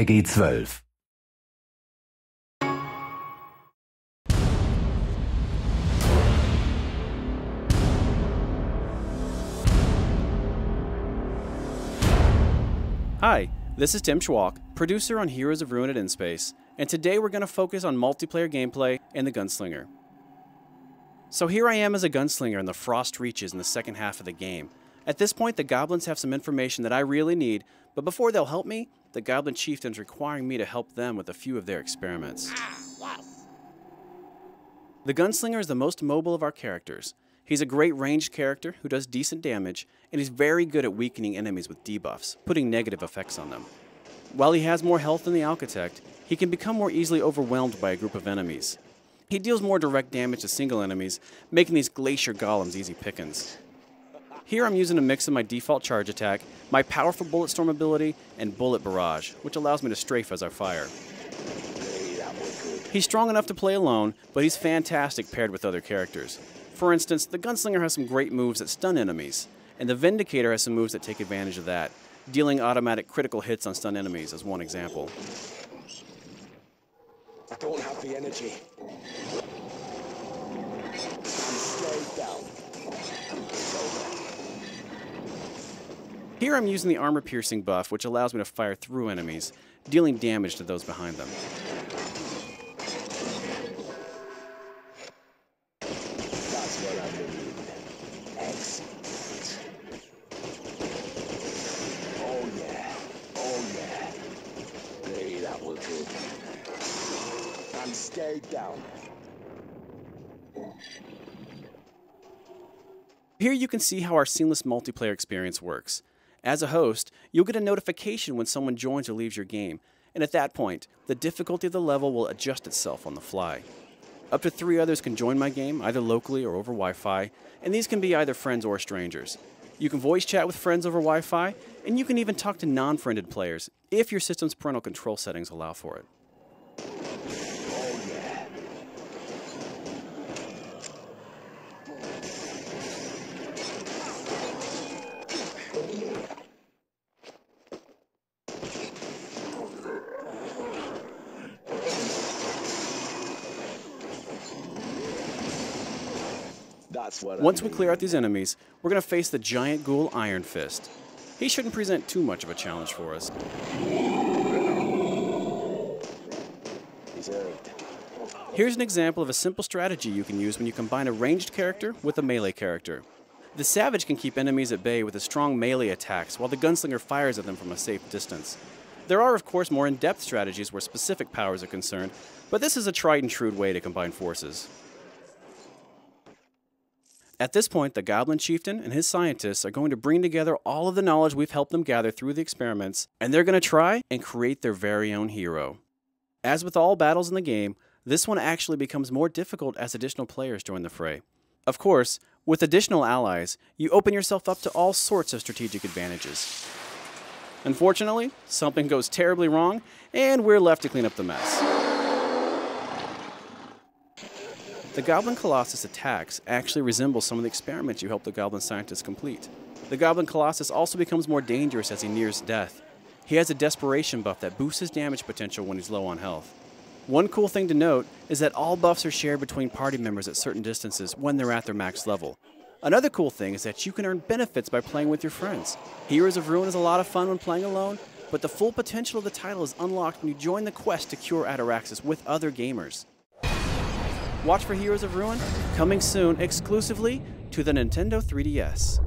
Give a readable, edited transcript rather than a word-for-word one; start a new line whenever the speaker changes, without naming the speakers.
der G12.
Hi, this is Tim Schwalk, producer on Heroes of Ruin at InSpace, and today we're going to focus on multiplayer gameplay and the Gunslinger. So here I am as a gunslinger in the Frost Reaches in the second half of the game. At this point, the goblins have some information that I really need, but before they'll help me, the goblin chieftain's requiring me to help them with a few of their experiments. The gunslinger is the most mobile of our characters. He's a great ranged character who does decent damage, and he's very good at weakening enemies with debuffs, putting negative effects on them. While he has more health than the Architect, he can become more easily overwhelmed by a group of enemies. He deals more direct damage to single enemies, making these Glacier Golems easy pickings. Here I'm using a mix of my default charge attack, my powerful Bullet Storm ability, and Bullet Barrage, which allows me to strafe as I fire. He's strong enough to play alone, but he's fantastic paired with other characters. For instance, the Gunslinger has some great moves that stun enemies, and the Vindicator has some moves that take advantage of that, dealing automatic critical hits on stun enemies as one example.
I don't have the energy. I'm slowed down.
Here I'm using the Armor Piercing buff, which allows me to fire through enemies, dealing damage to those behind them.
I'm stayed down.
Here you can see how our seamless multiplayer experience works. As a host, you'll get a notification when someone joins or leaves your game, and at that point, the difficulty of the level will adjust itself on the fly. Up to 3 others can join my game, either locally or over Wi-Fi, and these can be either friends or strangers. You can voice chat with friends over Wi-Fi, and you can even talk to non-friended players if your system's parental control settings allow for it. Once we clear out these enemies, we're going to face the giant ghoul Iron Fist. He shouldn't present too much of a challenge for us. Here's an example of a simple strategy you can use when you combine a ranged character with a melee character. The Savage can keep enemies at bay with a strong melee attacks while the Gunslinger fires at them from a safe distance. There are, of course, more in-depth strategies where specific powers are concerned, but this is a tried and true way to combine forces. At this point, the Goblin Chieftain and his scientists are going to bring together all of the knowledge we've helped them gather through the experiments, and they're going to try and create their very own hero. As with all battles in the game, this one actually becomes more difficult as additional players join the fray. Of course, with additional allies, you open yourself up to all sorts of strategic advantages. Unfortunately, something goes terribly wrong, and we're left to clean up the mess. The Goblin Colossus attacks actually resemble some of the experiments you helped the Goblin scientists complete. The Goblin Colossus also becomes more dangerous as he nears death. He has a desperation buff that boosts his damage potential when he's low on health. One cool thing to note is that all buffs are shared between party members at certain distances when they're at their max level. Another cool thing is that you can earn benefits by playing with your friends. Heroes of Ruin is a lot of fun when playing alone, but the full potential of the title is unlocked when you join the quest to cure Ataraxis with other gamers. Watch for Heroes of Ruin, coming soon exclusively to the Nintendo 3DS.